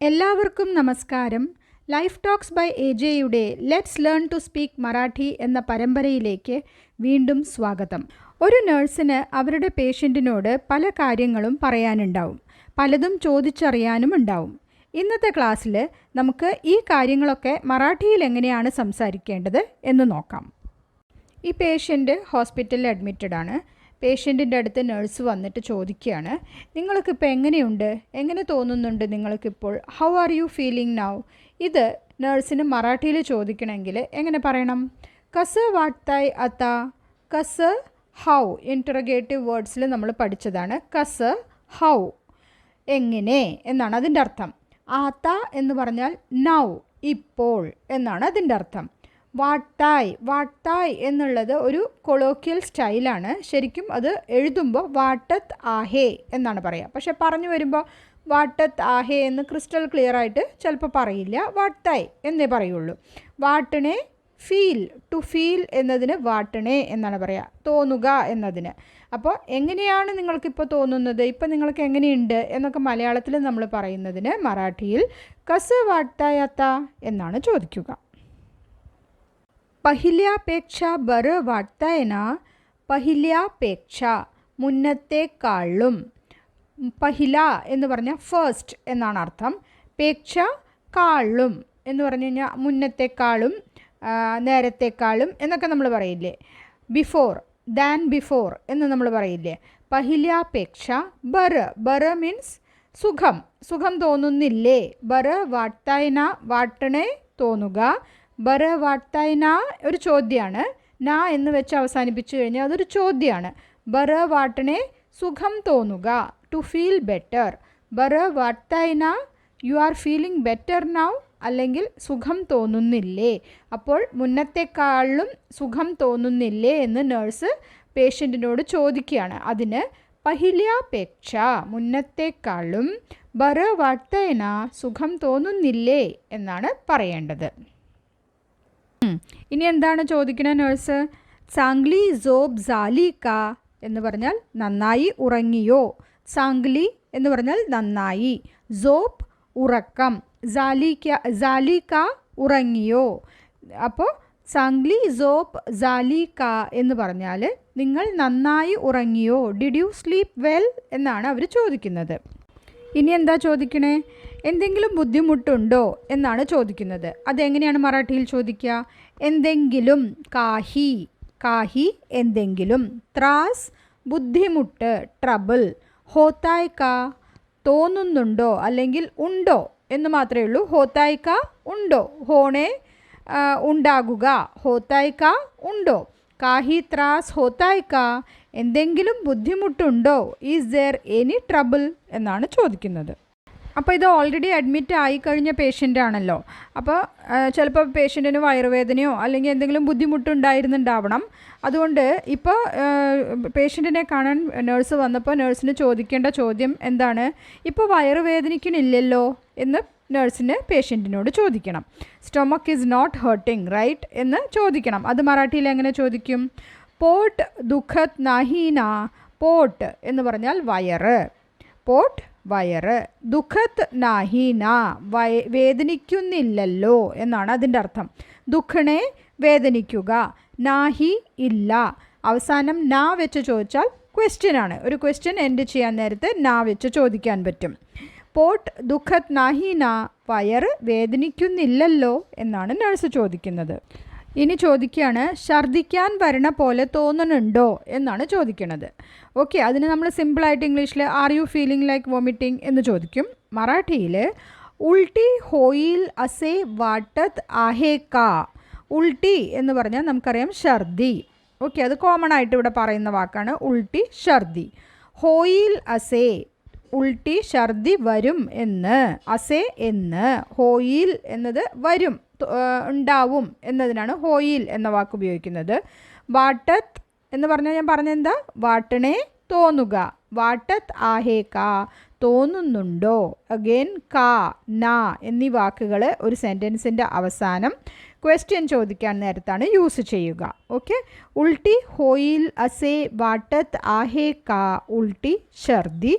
എല്ലാവർക്കും നമസ്കാരം. Life talks by AJയുടെ let's learn to speak Marathi എന്ന പരമ്പരയിലേക്ക് വീണ്ടും സ്വാഗതം. ഒരു നഴ്സിന് അവരുടെ പേഷ്യൻറ്റിനോട് പല കാര്യങ്ങളും പറയാനുണ്ടാവും, പലതും ചോദിച്ചറിയാനും ഉണ്ടാവും. ഇന്നത്തെ ക്ലാസ്സിൽ നമുക്ക് ഈ കാര്യങ്ങളൊക്കെ മറാഠിയിൽ എങ്ങനെയാണ് സംസാരിക്കേണ്ടത് എന്ന് നോക്കാം. ഈ പേഷ്യൻ്റ് ഹോസ്പിറ്റലിൽ അഡ്മിറ്റഡ് ആണ്. പേഷ്യൻറ്റിൻ്റെ അടുത്ത് നഴ്സ് വന്നിട്ട് ചോദിക്കുകയാണ്, നിങ്ങൾക്കിപ്പോൾ എങ്ങനെയുണ്ട്, എങ്ങനെ തോന്നുന്നുണ്ട് നിങ്ങൾക്കിപ്പോൾ, how are you feeling now? ഇത് നഴ്സിന് മറാഠിയിൽ ചോദിക്കണമെങ്കിൽ എങ്ങനെ പറയണം? കസ് വാട്തായ് അത്ത, കസ് ഹൗ ഇൻറ്ററഗേറ്റീവ് വേർഡ്സിൽ നമ്മൾ പഠിച്ചതാണ്. കസ് ഹൗ എങ്ങനെ എന്നാണ് അതിൻ്റെ അർത്ഥം. ആത്ത എന്ന് പറഞ്ഞാൽ നൗ ഇപ്പോൾ എന്നാണ് അതിൻ്റെ അർത്ഥം. വാട്ടായ്, വാട്ടായ് എന്നുള്ളത് ഒരു കൊളോക്കിയൽ സ്റ്റൈലാണ്. ശരിക്കും അത് എഴുതുമ്പോൾ വാട്ടത്ത് ആഹേ എന്നാണ് പറയുക. പക്ഷെ പറഞ്ഞു വരുമ്പോൾ വാട്ടത്ത് ആഹേ എന്ന് ക്രിസ്റ്റൽ ക്ലിയർ ആയിട്ട് ചിലപ്പോൾ പറയില്ല, വാട്ടായ് എന്നേ പറയുള്ളൂ. വാട്ടണേ ഫീൽ, ടു ഫീൽ എന്നതിന് വാട്ടണേ എന്നാണ് പറയുക, തോന്നുക എന്നതിന്. അപ്പോൾ എങ്ങനെയാണ് നിങ്ങൾക്കിപ്പോൾ തോന്നുന്നത്, ഇപ്പം നിങ്ങൾക്ക് എങ്ങനെയുണ്ട് എന്നൊക്കെ മലയാളത്തിൽ നമ്മൾ പറയുന്നതിന് മറാഠിയിൽ കസ് വാട്ടായ് അത്ത എന്നാണ് ചോദിക്കുക. पहिल्यापेक्ष बरं वाटतंय ना? पहिल्यापेक्ष മുന്നത്തെക്കാളും. पहिല എന്ന് പറഞ്ഞാൽ ഫസ്റ്റ് എന്നാണ് അർത്ഥം. പേക്ഷ കാളും എന്ന് പറഞ്ഞു കഴിഞ്ഞാൽ മുന്നത്തെക്കാളും, നേരത്തെക്കാളും എന്നൊക്കെ നമ്മൾ പറയില്ലേ. ബിഫോർ, ദാൻ ബിഫോർ എന്ന് നമ്മൾ പറയില്ലേ. पहिल्यापेक्ष ബറ, ബറ മീൻസ് സുഖം, സുഖം തോന്നുന്നില്ലേ. ബറ വാട്ടായന, വാട്ടണേ തോന്നുക. ബറ വാട്ടായന ഒരു ചോദ്യമാണ്. ന എന്ന് വെച്ച് അവസാനിപ്പിച്ചു കഴിഞ്ഞാൽ അതൊരു ചോദ്യമാണ്. ബറ വാട്ടണേ സുഖം തോന്നുക, ടു ഫീൽ ബെറ്റർ. ബറ വാട്ടായന you are feeling better now, അല്ലെങ്കിൽ സുഖം തോന്നുന്നില്ലേ. അപ്പോൾ മുന്നത്തെക്കാളും സുഖം തോന്നുന്നില്ലേ എന്ന് നഴ്സ് പേഷ്യൻറ്റിനോട് ചോദിക്കുകയാണ്. അതിന് पहिल्यापेक्ष മുന്നത്തെക്കാളും ബറ വാട്ടായന സുഖം തോന്നുന്നില്ലേ എന്നാണ് പറയേണ്ടത്. ഇനി എന്താണ് ചോദിക്കണ നഴ്സ്? സാംഗ്ലി സോബ് സാലി കാ എന്ന് പറഞ്ഞാൽ നന്നായി ഉറങ്ങിയോ. സാംഗ്ലി എന്ന് പറഞ്ഞാൽ നന്നായി, സോബ് ഉറക്കം, സാലി കാ ഉറങ്ങിയോ. അപ്പോൾ സാംഗ്ലി സോബ് സാലി കാ എന്ന് പറഞ്ഞാൽ നിങ്ങൾ നന്നായി ഉറങ്ങിയോ, ഡിഡ് യു സ്ലീപ്പ് വെൽ എന്നാണ് അവർ ചോദിക്കുന്നത്. ഇനി എന്താ ചോദിക്കണേ? എന്തെങ്കിലും ബുദ്ധിമുട്ടുണ്ടോ എന്നാണ് ചോദിക്കുന്നത്. അതെങ്ങനെയാണ് മറാഠിയിൽ ചോദിക്കുക? എന്തെങ്കിലും, കാഹി, കാഹി എന്തെങ്കിലും. ത്രാസ് ബുദ്ധിമുട്ട്, ട്രബിൾ. ഹോത്തായ് കാ തോന്നുന്നുണ്ടോ അല്ലെങ്കിൽ ഉണ്ടോ എന്ന് മാത്രമേ ഉള്ളൂ. ഹോത്തായ് കാ ഉണ്ടോ, ഹോണേ ഉണ്ടാകുക, ഹോത്തായ് കാ ഉണ്ടോ. കാഹി ത്രാസ് ഹോത്തായ് കാ എന്തെങ്കിലും ബുദ്ധിമുട്ടുണ്ടോ, ഈസ് ദെയർ എനി ട്രബിൾ എന്നാണ് ചോദിക്കുന്നത്. അപ്പോൾ ഇത് ഓൾറെഡി അഡ്മിറ്റ് ആയിക്കഴിഞ്ഞ പേഷ്യൻ്റ് ആണല്ലോ. അപ്പോൾ ചിലപ്പോൾ പേഷ്യൻറ്റിന് വയറുവേദനയോ അല്ലെങ്കിൽ എന്തെങ്കിലും ബുദ്ധിമുട്ടുണ്ടായിരുന്നുണ്ടാവണം. അതുകൊണ്ട് ഇപ്പോൾ പേഷ്യൻറ്റിനെ കാണാൻ നഴ്സ് വന്നപ്പോൾ നഴ്സിന് ചോദിക്കേണ്ട ചോദ്യം എന്താണ്? ഇപ്പോൾ വയറുവേദനിക്കണില്ലല്ലോ എന്ന് നഴ്സിന് പേഷ്യൻറ്റിനോട് ചോദിക്കണം. Stomach is not hurting right എന്ന് ചോദിക്കണം. അത് മറാഠിയിൽ എങ്ങനെ ചോദിക്കും? പോട്ട് ദുഃഖത് നാഹീന. പോട്ട് എന്ന് പറഞ്ഞാൽ വയറ്, പോട്ട് വയറ്. ദുഃഖത് നാഹീന വേദനിക്കുന്നില്ലല്ലോ എന്നാണ് അതിൻ്റെ അർത്ഥം. ദുഃഖണേ വേദനിക്കുക, നാഹി ഇല്ല. അവസാനം നാ വെച്ച് ചോദിച്ചാൽ ക്വസ്റ്റ്യൻ ആണ്. ഒരു ക്വസ്റ്റ്യൻ എൻഡ് ചെയ്യാൻ നേരത്തെ നാ വെച്ച് ചോദിക്കാൻ പറ്റും. പോട്ട് ദുഃഖത് നാഹീന വയറ് വേദനിക്കുന്നില്ലല്ലോ എന്നാണ് നഴ്സ് ചോദിക്കുന്നത്. ഇനി ചോദിക്കുകയാണ്, ഛർദ്ദിക്കാൻ വരണ പോലെ തോന്നുന്നുണ്ടോ എന്നാണ് ചോദിക്കുന്നത്. ഓക്കെ, അതിന് നമ്മൾ സിമ്പിളായിട്ട് ഇംഗ്ലീഷിൽ are you feeling like vomiting എന്ന് ചോദിക്കും. മറാഠിയിൽ ഉൾട്ടി ഹോയിൽ അസേ വാട്ടത് ആഹേ കാ. ഉൾട്ടി എന്ന് പറഞ്ഞാൽ നമുക്കറിയാം ഛർദി. ഓക്കെ, അത് കോമൺ ആയിട്ട് ഇവിടെ പറയുന്ന വാക്കാണ് ഉൾട്ടി, ഛർദി. ഹോയിൽ അസേ ഉൾട്ടി ഛർദി വരും എന്ന്, അസേ എന്ന്. ഹോയിൽ എന്നത് വരും, ഉണ്ടാവും എന്നതിനാണ് ഹോയിൽ എന്ന വാക്ക് ഉപയോഗിക്കുന്നത്. വാട്ടത്ത് എന്ന് പറഞ്ഞാൽ ഞാൻ പറഞ്ഞെന്താ? വാട്ടണേ തോന്നുക. വാട്ടത്ത് ആഹേ കാ തോന്നുന്നുണ്ടോ. അഗെയിൻ കാ, നാ എന്നീ വാക്കുകൾ ഒരു സെൻറ്റൻസിൻ്റെ അവസാനം ക്വസ്റ്റ്യൻ ചോദിക്കാൻ നേരത്താണ് യൂസ് ചെയ്യുക. ഓക്കെ, ഉൾട്ടി ഹോയിൽ അസേ വാട്ടത്ത് ആഹേ കാ ഉൾട്ടി ഛർദി.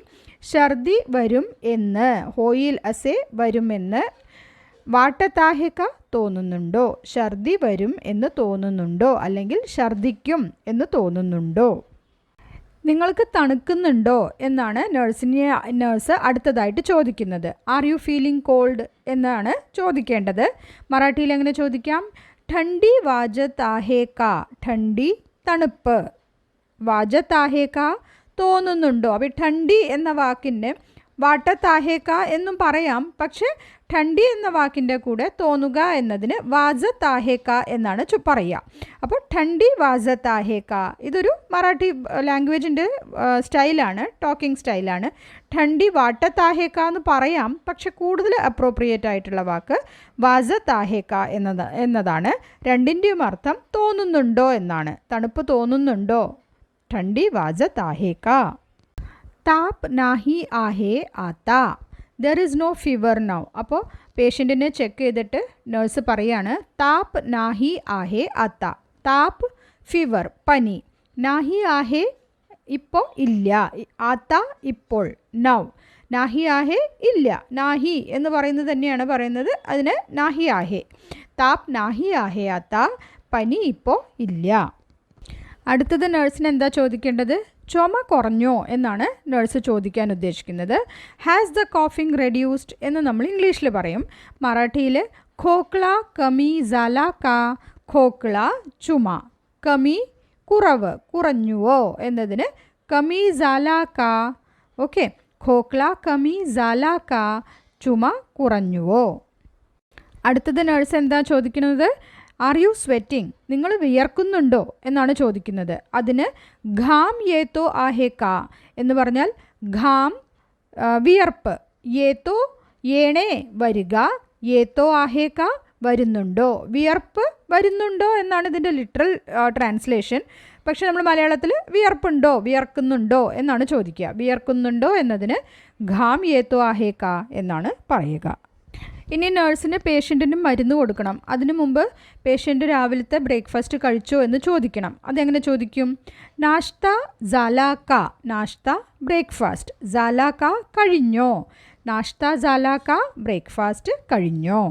ഛർദി വരും എന്ന്, ഹോയിൽ അസേ വരുമെന്ന്, വാട്ടത്താഹേക്ക തോന്നുന്നുണ്ടോ, ഛർദി വരും എന്ന് തോന്നുന്നുണ്ടോ, അല്ലെങ്കിൽ ഛർദിക്കും എന്ന് തോന്നുന്നുണ്ടോ. നിങ്ങൾക്ക് തണുക്കുന്നുണ്ടോ എന്നാണ് നേഴ്സ് അടുത്തതായിട്ട് ചോദിക്കുന്നത്. ആർ യു ഫീലിംഗ് കോൾഡ് എന്നാണ് ചോദിക്കേണ്ടത്. മറാഠിയിൽ എങ്ങനെ ചോദിക്കാം? ठंडी वाजत आहे का, ठंडी തണുപ്പ്, വാജത്ത് आहे का തോന്നുന്നുണ്ടോ. അപ്പോൾ ठंडी എന്ന വാക്കിൻ്റെ വാട്ടത്ത് आहे का എന്നും പറയാം, പക്ഷേ ठंडी എന്ന വാക്കിൻ്റെ കൂടെ തോന്നുക എന്നതിന് വാജത്ത് आहे का എന്നാണ് പറയുക. അപ്പോൾ ठंडी വാജത്ത് आहे का ഇതൊരു മറാഠി ലാംഗ്വേജിൻ്റെ സ്റ്റൈലാണ്, ടോക്കിംഗ് സ്റ്റൈലാണ്. ठंडी വാട്ടത്ത് आहे का എന്ന് പറയാം, പക്ഷെ കൂടുതൽ അപ്രോപ്രിയേറ്റ് ആയിട്ടുള്ള വാക്ക് വാജത്ത് आहे का എന്നതാണ്. രണ്ടിൻ്റെയും അർത്ഥം തോന്നുന്നുണ്ടോ എന്നാണ്. തണുപ്പ് തോന്നുന്നുണ്ടോ, ठंडी വാജത്ത് आहे का. താപ് നാഹി ആഹേ ആത്താ, there is no fever now. അപ്പോൾ പേഷ്യൻറ്റിനെ ചെക്ക് ചെയ്തിട്ട് നേഴ്സ് പറയാണ് താപ് നാഹി ആഹേ ആത്താ. താപ് ഫീവർ പനി, നാഹി ആഹേ ഇപ്പോൾ ഇല്ല, ആത്ത ഇപ്പോൾ, നൗ. നാഹി ആഹേ ഇല്ല, നാഹി എന്ന് പറയുന്നത് തന്നെയാണ് പറയുന്നത്, അതിന് നാഹി ആഹേ. താപ് നാഹി ആഹേ ആത്ത, പനി ഇപ്പോൾ ഇല്ല. അടുത്തത് നേഴ്സിന് എന്താ ചോദിക്കേണ്ടത്? ചുമ കുറഞ്ഞോ എന്നാണ് നേഴ്സ് ചോദിക്കാൻ ഉദ്ദേശിക്കുന്നത്. ഹാസ് ദ കോഫിംഗ് റെഡ്യൂസ്ഡ് എന്ന് നമ്മൾ ഇംഗ്ലീഷിൽ പറയും. മറാഠിയിൽ ഖോക്ല കമി സാല കാ, ഖോക്ല ചുമ, കമി കുറവ്, കുറഞ്ഞുവോ എന്നതിന് കമി സാല കാ. ഓക്കെ, ഖോക്ല കമി സാല കാ, ചുമ കുറഞ്ഞുവോ. അടുത്തത് നേഴ്സ് എന്താ ചോദിക്കുന്നത്? ആർ യു സ്വെറ്റിംഗ്, നിങ്ങൾ വിയർക്കുന്നുണ്ടോ എന്നാണ് ചോദിക്കുന്നത്. അതിന് ഘാം യേത്തോ ആഹേ കാ എന്ന് പറഞ്ഞാൽ ഘാം വിയർപ്പ്, യേത്തോ ഏണേ വരിക, യേത്തോ ആഹേ കാ വരുന്നുണ്ടോ, വിയർപ്പ് വരുന്നുണ്ടോ എന്നാണ് ഇതിൻ്റെ ലിറ്ററൽ ട്രാൻസ്ലേഷൻ. പക്ഷെ നമ്മൾ മലയാളത്തിൽ വിയർപ്പുണ്ടോ, വിയർക്കുന്നുണ്ടോ എന്നാണ് ചോദിക്കുക. വിയർക്കുന്നുണ്ടോ എന്നതിന് ഘാം യേത്തോ ആഹേ കാ എന്നാണ് പറയുക. ഇനി നേഴ്സിന് പേഷ്യൻറ്റിന് മരുന്ന് കൊടുക്കണം. അതിനു മുമ്പ് പേഷ്യൻ്റ് രാവിലത്തെ ബ്രേക്ക്ഫാസ്റ്റ് കഴിച്ചോ എന്ന് ചോദിക്കണം. അതെങ്ങനെ ചോദിക്കും? നാഷ്ത ജാലാക്ക, നാഷ്ത ബ്രേക്ക്ഫാസ്റ്റ്, ജാലാക്ക കഴിഞ്ഞോ, നാഷ്ത ജാലാക്ക ബ്രേക്ക്ഫാസ്റ്റ് കഴിഞ്ഞോ.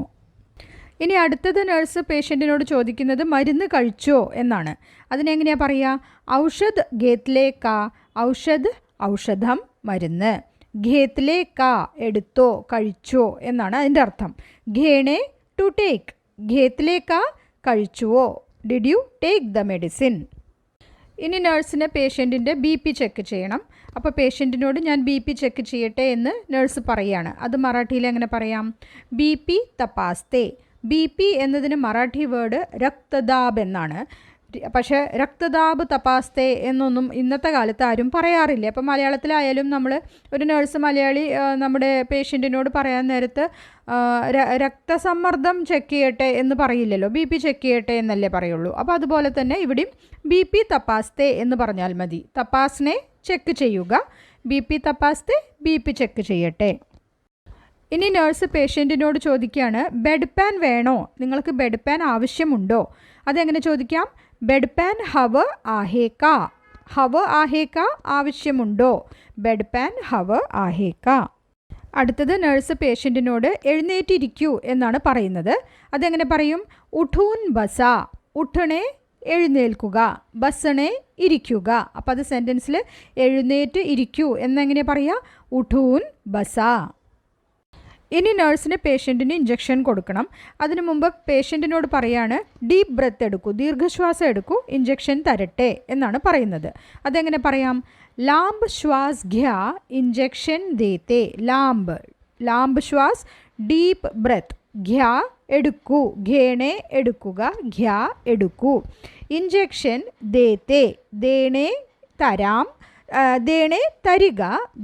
ഇനി അടുത്തത് നേഴ്സ് പേഷ്യൻറ്റിനോട് ചോദിക്കുന്നത് മരുന്ന് കഴിച്ചോ എന്നാണ്. അതിനെങ്ങനെയാണ് പറയുക? ഔഷധ് ഗേത്ലേക്ക, ഔഷധ് ഔഷധം, മരുന്ന്. ഘേത്ലെ കാ എടുത്തോ, കഴിച്ചോ എന്നാണ് അതിൻ്റെ അർത്ഥം. ഘേണെ ടു ടേക്ക്, ഘേത്ലെ കാ കഴിച്ചുവോ, did you take the medicine. ഇനി നേഴ്സിന് പേഷ്യൻറ്റിൻ്റെ BP ചെക്ക് ചെയ്യണം. അപ്പോൾ പേഷ്യൻറ്റിനോട് ഞാൻ BP ചെക്ക് ചെയ്യട്ടെ എന്ന് നേഴ്സ് പറയുകയാണ്. അത് മറാഠിയിൽ എങ്ങനെ പറയാം? BP തപാസ്തേ. BP എന്നതിന് മറാഠി വേർഡ് രക്തദാബ് എന്നാണ്. പക്ഷേ രക്തദാബ് തപാസ്തേ എന്നൊന്നും ഇന്നത്തെ കാലത്ത് ആരും പറയാറില്ല. അപ്പോൾ മലയാളത്തിലായാലും നമ്മൾ ഒരു നേഴ്സ് മലയാളി നമ്മുടെ പേഷ്യൻറ്റിനോട് പറയാൻ നേരത്ത് രക്തസമ്മർദ്ദം ചെക്ക് ചെയ്യട്ടെ എന്ന് പറയില്ലല്ലോ, BP ചെക്ക് ചെയ്യട്ടെ എന്നല്ലേ പറയുള്ളൂ. അപ്പോൾ അതുപോലെ തന്നെ ഇവിടെയും BP തപാസ്തേ എന്ന് പറഞ്ഞാൽ മതി. തപാസ്നെ ചെക്ക് ചെയ്യുക, BP തപാസ്തേ BP ചെക്ക് ചെയ്യട്ടെ. ഇനി നേഴ്സ് പേഷ്യൻറ്റിനോട് ചോദിക്കുകയാണ് ബെഡ് പാൻ വേണോ, നിങ്ങൾക്ക് ബെഡ് പാൻ ആവശ്യമുണ്ടോ. അതെങ്ങനെ ചോദിക്കാം? ബെഡ് പാൻ ഹവ് ആഹേ കാ, ഹവ് ആഹേ കാ ആവശ്യമുണ്ടോ, ബെഡ് പാൻ ഹവ് ആഹേ കാ. അടുത്തത് നേഴ്സ് പേഷ്യൻറ്റിനോട് എഴുന്നേറ്റിരിക്കൂ എന്നാണ് പറയുന്നത്. അതെങ്ങനെ പറയും? ഉഠൂൻ ബസ, ഉഠണേ എഴുന്നേൽക്കുക, ബസണേ ഇരിക്കുക. അപ്പോൾ അത് സെൻറ്റൻസിൽ എഴുന്നേറ്റ് ഇരിക്കൂ എന്നെങ്ങനെ പറയുക? ഉഠൂൻ ബസ. ഇനി നേഴ്സിന് പേഷ്യൻറ്റിന് ഇഞ്ചക്ഷൻ കൊടുക്കണം. അതിനു മുമ്പ് പേഷ്യൻറ്റിനോട് പറയാണ് ഡീപ്പ് ബ്രെത്ത് എടുക്കൂ, ദീർഘശ്വാസം എടുക്കൂ, ഇഞ്ചക്ഷൻ തരട്ടെ എന്നാണ് പറയുന്നത്. അതെങ്ങനെ പറയാം? Lamp ശ്വാസ് ഘ്യ injection ദേത്തെ. Lamp, lamp ശ്വാസ്, deep breath, ഘ്യ എടുക്കൂ, ഘേണേ എടുക്കുക, ഘ്യ എടുക്കൂ. ഇഞ്ചക്ഷൻ ദേത്തെ, ദേണേ തരാം, ദേണേ തരിക,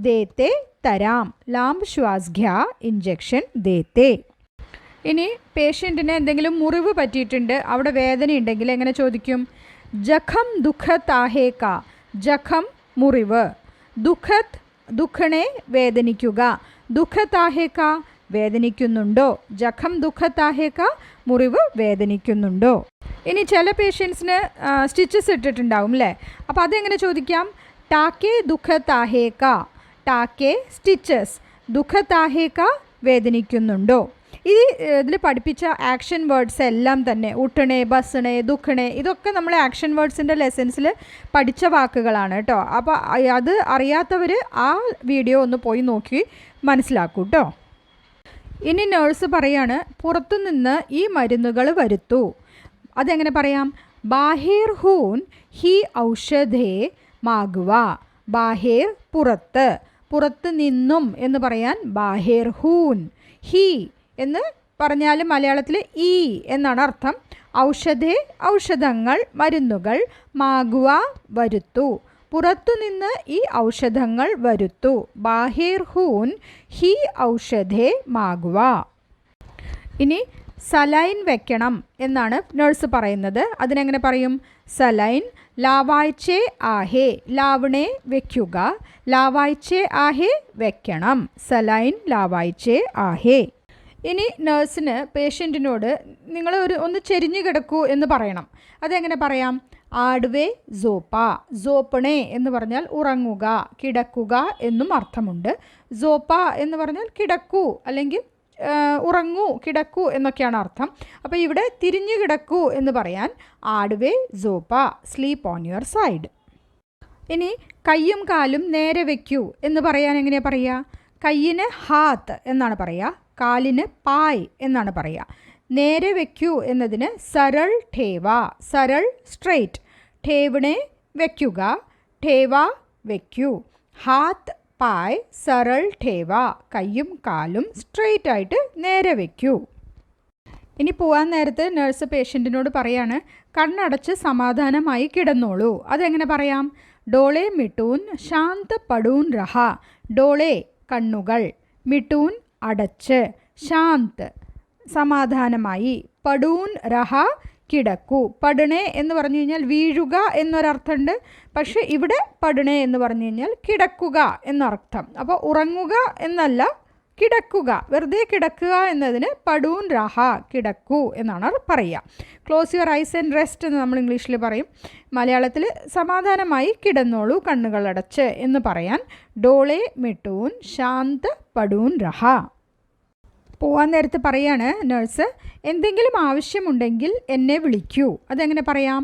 ദേത്തെ തരാം. Lamp ശ്വാസ് ഘ്യ injection ദേത്തെ. ഇനി പേഷ്യൻറ്റിന് എന്തെങ്കിലും മുറിവ് പറ്റിയിട്ടുണ്ട്, അവിടെ വേദന ഉണ്ടെങ്കിൽ എങ്ങനെ ചോദിക്കും? ജഖം ദുഃഖത്ത് ആഹേ കാ, ജഖം മുറിവ്, ദുഃഖത്ത് ദുഃഖണേ വേദനിക്കുക, ദുഃഖത്ത് ആഹേ കാ വേദനിക്കുന്നുണ്ടോ? ജഖം ദുഖത്താ ഹേ കാ, മുറിവ് വേദനിക്കുന്നുണ്ടോ? ഇനി ചില പേഷ്യൻസിന് സ്റ്റിച്ചസ് ഇട്ടിട്ടുണ്ടാവും അല്ലേ? അപ്പോൾ അതെങ്ങനെ ചോദിക്കാം? ടാക്കേ ദുഖത്താ ഹേ കാ, ടാക്കേ സ്റ്റിച്ചസ്, ദുഖത്താ ഹേ കാ വേദനിക്കുന്നുണ്ടോ? ഇതിൽ പഠിപ്പിച്ച ആക്ഷൻ വേർഡ്സ് എല്ലാം തന്നെ ഉട്ടണേ, ബസ്സണേ, ദുഃഖണേ, ഇതൊക്കെ നമ്മൾ ആക്ഷൻ വേർഡ്സിൻ്റെ ലെസൺസിൽ പഠിച്ച വാക്കുകളാണ് കേട്ടോ. അപ്പോൾ അത് അറിയാത്തവർ ആ വീഡിയോ ഒന്ന് പോയി നോക്കി മനസ്സിലാക്കൂ കേട്ടോ. ഇനി നേഴ്സ് പറയാണ് പുറത്തുനിന്ന് ഈ മരുന്നുകൾ വരുത്തൂ. അതെങ്ങനെ പറയാം? Bahir Hoon he ഔഷധേ മാഗുവ. ബാഹിർ പുറത്ത്, പുറത്ത് നിന്നും എന്ന് പറയാൻ ബാഹിർ ഹൂൻ. ഹി എന്ന് പറഞ്ഞാൽ മലയാളത്തിൽ ഈ എന്നാണ് അർത്ഥം. ഔഷധേ ഔഷധങ്ങൾ, മരുന്നുകൾ, മാഗുവ വരുത്തു, പുറത്തുനിന്ന് ഈ ഔഷധങ്ങൾ വരുത്തു. Bahir Hoon he ഔഷധേ മാഗുവ. ഇനി സലൈൻ വെക്കണം എന്നാണ് നഴ്സ് പറയുന്നത്. അതിനെങ്ങനെ പറയും? സലൈൻ ലാവായ്ച്ചേ ആഹേ, ലാവണേ വെക്കുക, ലാവായ്ച്ചേ ആഹേ വെക്കണം, സലൈൻ ലാവായ്ച്ചേ ആഹേ. ഇനി നേഴ്സിന് പേഷ്യൻറ്റിനോട് നിങ്ങൾ ഒന്ന് ചെരിഞ്ഞു കിടക്കൂ എന്ന് പറയണം. അതെങ്ങനെ പറയാം? ആഡ്വേ സോപ്പ. സോപ്പണേ എന്ന് പറഞ്ഞാൽ ഉറങ്ങുക, കിടക്കുക എന്നും അർത്ഥമുണ്ട്. സോപ്പ എന്ന് പറഞ്ഞാൽ കിടക്കൂ അല്ലെങ്കിൽ ഉറങ്ങൂ, കിടക്കൂ എന്നൊക്കെയാണ് അർത്ഥം. അപ്പോൾ ഇവിടെ തിരിഞ്ഞു കിടക്കൂ എന്ന് പറയാൻ ആഡ്വേ സോപ്പ, സ്ലീപ്പ് ഓൺ യുവർ സൈഡ്. ഇനി കയ്യും കാലും നേരെ വയ്ക്കൂ എന്ന് പറയാൻ എങ്ങനെയാണ് പറയുക? കയ്യിന് ഹാത്ത് എന്നാണ് പറയുക, കാലിന് പായ് എന്നാണ് പറയുക. നേരെ വയ്ക്കൂ എന്നതിന് സരൾ ഠേവ, സരൾ സ്ട്രെയിറ്റ്, ഠേവണെ വയ്ക്കുക, ഠേവ വയ്ക്കൂ. ഹാത്ത് പായ് സരൾ ഠേവ, കയ്യും കാലും സ്ട്രെയിറ്റ് ആയിട്ട് നേരെ വയ്ക്കൂ. ഇനി പോകാൻ നേരത്ത് നഴ്സ് പേഷ്യൻറ്റിനോട് പറയാണ് കണ്ണടച്ച് സമാധാനമായി കിടന്നോളൂ. അതെങ്ങനെ പറയാം? ഡോളെ മിട്ടൂൻ ശാന്ത് പടൂൻ രഹ. ഡോളെ കണ്ണുകൾ, മിട്ടൂൻ അടച്ച്, ശാന്ത് സമാധാനമായി, പടൂൻ രഹ കിടക്കൂ. പടണേ എന്ന് പറഞ്ഞു കഴിഞ്ഞാൽ വീഴുക എന്നൊരർത്ഥമുണ്ട്. പക്ഷേ ഇവിടെ പടണേ എന്ന് പറഞ്ഞു കഴിഞ്ഞാൽ കിടക്കുക എന്നർത്ഥം. അപ്പോൾ ഉറങ്ങുക എന്നല്ല, കിടക്കുക, വെറുതെ കിടക്കുക എന്നതിന് പടൂൻ രഹ കിടക്കൂ എന്നാണ് പറയുക. Close your eyes and rest എന്ന് നമ്മൾ ഇംഗ്ലീഷിൽ പറയും. മലയാളത്തിൽ സമാധാനമായി കിടന്നോളൂ കണ്ണുകളടച്ച് എന്ന് പറയാൻ ഡോളെ മിട്ടൂൻ ശാന്ത് പടൂൻ രഹ. പോകാൻ നേരത്ത് പറയാണ് നേഴ്സ് എന്തെങ്കിലും ആവശ്യമുണ്ടെങ്കിൽ എന്നെ വിളിക്കൂ. അതെങ്ങനെ പറയാം?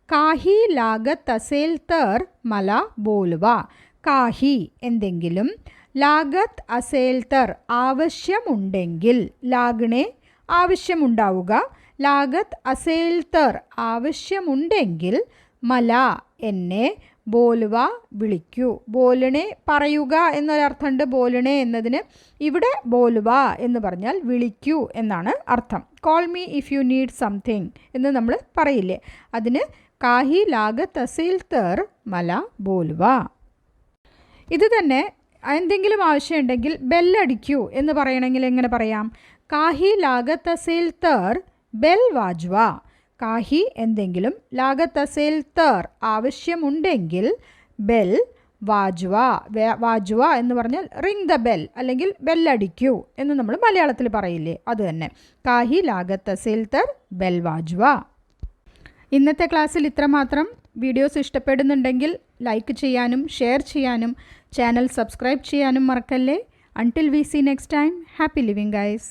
കാഹി ലാഗത്ത് അസേൽ തർ മല ബോലുവ. കാഹി എന്തെങ്കിലും, ലാഗത്ത് അസേൽ തർ ആവശ്യമുണ്ടെങ്കിൽ, ലാഗണെ ആവശ്യമുണ്ടാവുക, ലാഗത്ത് അസേൽ തർ ആവശ്യമുണ്ടെങ്കിൽ, മല എന്നെ, ബോലുവ വിളിക്കൂ. ബോലണെ പറയുക എന്നൊരർത്ഥമുണ്ട് ബോലണെ എന്നതിന്. ഇവിടെ ബോലുവ എന്ന് പറഞ്ഞാൽ വിളിക്കൂ എന്നാണ് അർത്ഥം. Call me if you need something എന്ന് നമ്മൾ പറയില്ലേ, അതിന് കാഹി ലാഗത്ത് അസേൽ തർ മല ബോലുവ. ഇത് തന്നെ എന്തെങ്കിലും ആവശ്യമുണ്ടെങ്കിൽ ബെല്ലടിക്കൂ എന്ന് പറയണമെങ്കിൽ എങ്ങനെ പറയാം? കാഹി ലാഗത്ത് അസേൽ തർ ബെൽ വാജ്വ. കാഹി എന്തെങ്കിലും, ലാഗത്ത് അസേൽ തർ ആവശ്യമുണ്ടെങ്കിൽ, ബെൽ വാജ്വ. വാജ്വ എന്ന് പറഞ്ഞാൽ റിംഗ് ദ ബെൽ അല്ലെങ്കിൽ ബെല്ലടിക്കൂ എന്ന് നമ്മൾ മലയാളത്തിൽ പറയില്ലേ, അത് തന്നെ. കാഹി ലാഗത്ത് അസേൽ തർ ബെൽ വാജ്വ. ഇന്നത്തെ ക്ലാസ്സിൽ ഇത്രമാത്രം. വീഡിയോസ് ഇഷ്ടപ്പെടുന്നുണ്ടെങ്കിൽ ലൈക്ക് ചെയ്യാനും ഷെയർ ചെയ്യാനും ചാനൽ സബ്സ്ക്രൈബ് ചെയ്യാനും മറക്കല്ലേ. Until we see next time, happy living guys.